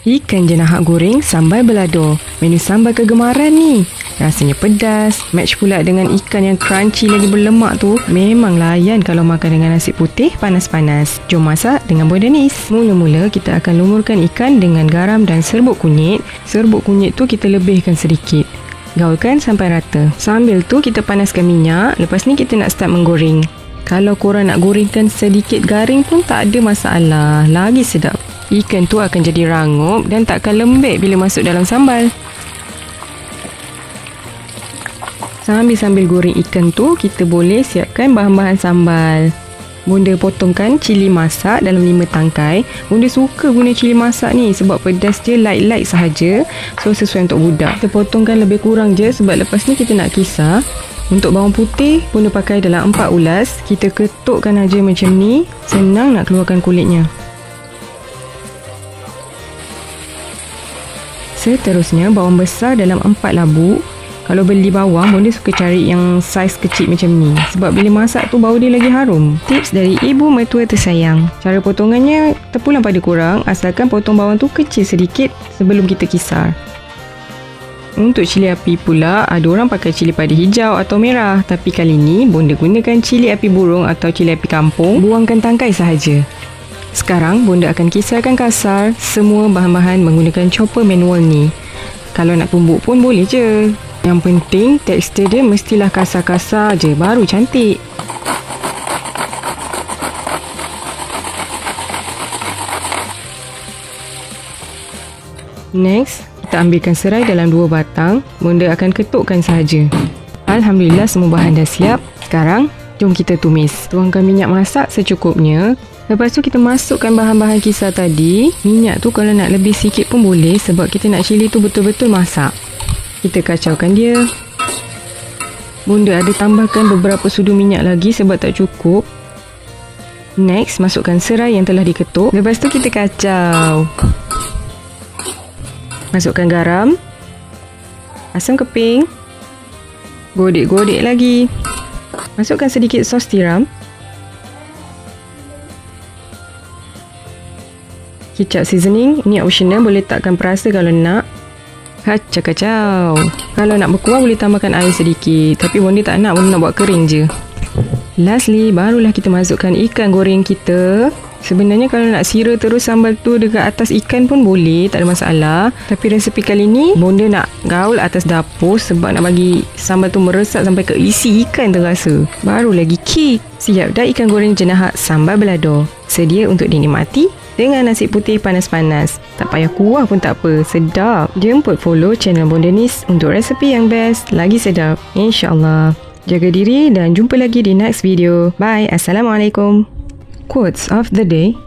Ikan jenahak goreng sambal balado. Menu sambal kegemaran ni. Rasanya pedas, match pula dengan ikan yang crunchy lagi berlemak tu. Memang layan kalau makan dengan nasi putih panas-panas. Jom masak dengan Bondanis. Mula-mula kita akan lumurkan ikan dengan garam dan serbuk kunyit. Serbuk kunyit tu kita lebihkan sedikit. Gaulkan sampai rata. Sambil tu kita panaskan minyak. Lepas ni kita nak start menggoreng. Kalau korang nak gorengkan sedikit garing pun tak ada masalah. Lagi sedap. Ikan tu akan jadi rangup dan takkan lembek bila masuk dalam sambal. Sambil goreng ikan tu, kita boleh siapkan bahan-bahan sambal. Bunda potongkan cili masak dalam 5 tangkai. Bunda suka guna cili masak ni sebab pedas dia light-light sahaja. So sesuai untuk budak. Kita potongkan lebih kurang je sebab lepas ni kita nak kisar. Untuk bawang putih, Bunda pakai dalam 4 ulas. Kita ketukkan aja macam ni. Senang nak keluarkan kulitnya. Seterusnya, bawang besar dalam 4 labu. Kalau beli bawang, Bunda suka cari yang saiz kecil macam ni. Sebab bila masak tu bau dia lagi harum. Tips dari ibu mertua tersayang. Cara potongannya terpulang pada korang, asalkan potong bawang tu kecil sedikit sebelum kita kisar. Untuk cili api pula, ada orang pakai cili padi hijau atau merah. Tapi kali ni, Bunda gunakan cili api burung atau cili api kampung. Buangkan tangkai sahaja. Sekarang, Bunda akan kisarkan kasar semua bahan-bahan menggunakan chopper manual ni. Kalau nak tumbuk pun boleh je. Yang penting, tekstur dia mestilah kasar-kasar je, baru cantik. Next, kita ambilkan serai dalam 2 batang. Bunda akan ketukkan sahaja. Alhamdulillah, semua bahan dah siap. Sekarang, jom kita tumis. Tuangkan minyak masak secukupnya. Lepas tu kita masukkan bahan-bahan kisar tadi. Minyak tu kalau nak lebih sikit pun boleh sebab kita nak cili tu betul-betul masak. Kita kacaukan dia. Bunda ada tambahkan beberapa sudu minyak lagi sebab tak cukup. Next, masukkan serai yang telah diketuk. Lepas tu kita kacau. Masukkan garam. Asam keping. Godek-godek lagi. Masukkan sedikit sos tiram. Kicap seasoning, ini optional, boleh takkan perasa kalau nak. Kacau-kacau. Kalau nak berkuah boleh tambahkan air sedikit. Tapi Bonda tak nak, Bonda nak buat kering je. Lastly, barulah kita masukkan ikan goreng kita. Sebenarnya kalau nak sira terus sambal tu dekat atas ikan pun boleh, tak ada masalah. Tapi resepi kali ni, Bonda nak gaul atas dapur sebab nak bagi sambal tu meresap sampai ke isi ikan terasa. Baru lagi kick. Siap dah ikan goreng jenahak sambal balado. Sedia untuk dinikmati dengan nasi putih panas-panas. Tak payah kuah pun tak apa, sedap. Jemput follow channel Bondanis untuk resepi yang best, lagi sedap. InsyaAllah. Jaga diri dan jumpa lagi di next video. Bye. Assalamualaikum. Quotes of the day.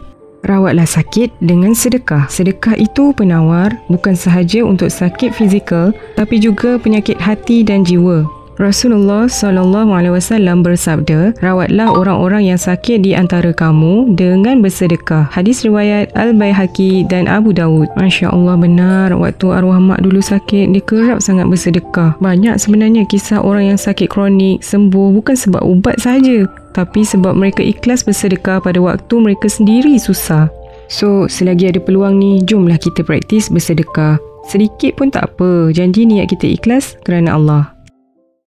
Rawatlah sakit dengan sedekah. Sedekah itu penawar, bukan sahaja untuk sakit fizikal, tapi juga penyakit hati dan jiwa. Rasulullah SAW bersabda, rawatlah orang-orang yang sakit di antara kamu dengan bersedekah. Hadis riwayat Al-Baihaqi dan Abu Dawud. Masya Allah, benar. Waktu arwah mak dulu sakit, dia kerap sangat bersedekah. Banyak sebenarnya kisah orang yang sakit kronik sembuh bukan sebab ubat sahaja, tapi sebab mereka ikhlas bersedekah pada waktu mereka sendiri susah. So, selagi ada peluang ni, jomlah kita praktis bersedekah. Sedikit pun tak apa, janji niat kita ikhlas kerana Allah.